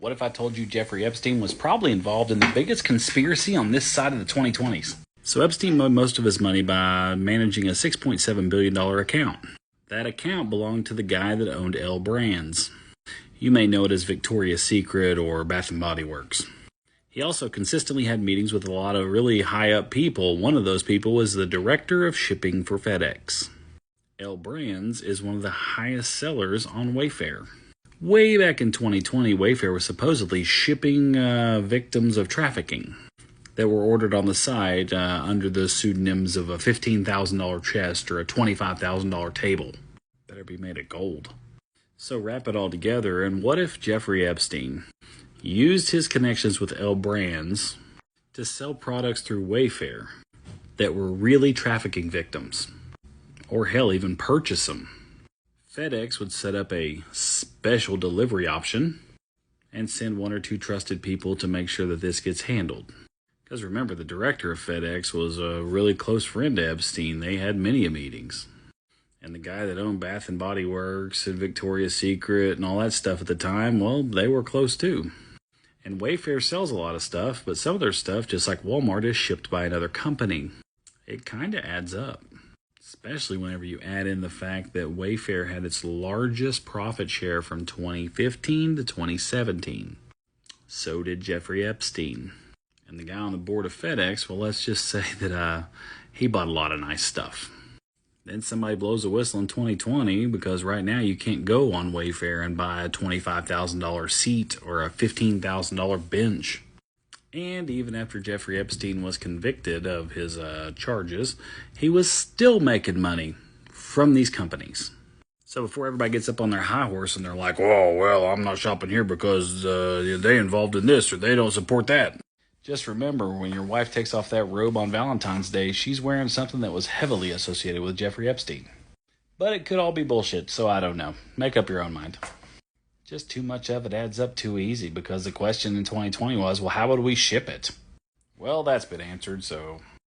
What if I told you Jeffrey Epstein was probably involved in the biggest conspiracy on this side of the 2020s? So Epstein made most of his money by managing a $6.7 billion account. That account belonged to the guy that owned L Brands. You may know it as Victoria's Secret or Bath & Body Works. He also consistently had meetings with a lot of really high-up people. One of those people was the director of shipping for FedEx. L Brands is one of the highest sellers on Wayfair. Way back in 2020, Wayfair was supposedly shipping victims of trafficking that were ordered on the site under the pseudonyms of a $15,000 chest or a $25,000 table. Better be made of gold. So wrap it all together, and what if Jeffrey Epstein used his connections with L Brands to sell products through Wayfair that were really trafficking victims? Or hell, even purchase them. FedEx would set up a special delivery option and send one or two trusted people to make sure that this gets handled. Because remember, the director of FedEx was a really close friend to Epstein. They had many meetings. And the guy that owned Bath & Body Works and Victoria's Secret and all that stuff at the time, well, they were close too. And Wayfair sells a lot of stuff, but some of their stuff, just like Walmart, is shipped by another company. It kind of adds up. Especially whenever you add in the fact that Wayfair had its largest profit share from 2015 to 2017. So did Jeffrey Epstein. And the guy on the board of FedEx, well, let's just say that he bought a lot of nice stuff. Then somebody blows a whistle in 2020 because right now you can't go on Wayfair and buy a $25,000 seat or a $15,000 bench. And even after Jeffrey Epstein was convicted of his charges, he was still making money from these companies. So before everybody gets up on their high horse and they're like, oh, well, I'm not shopping here because they involved in this or they don't support that. Just remember, when your wife takes off that robe on Valentine's Day, she's wearing something that was heavily associated with Jeffrey Epstein. But it could all be bullshit, so I don't know. Make up your own mind. Just too much of it adds up too easy because the question in 2020 was, well, how would we ship it? Well, that's been answered, so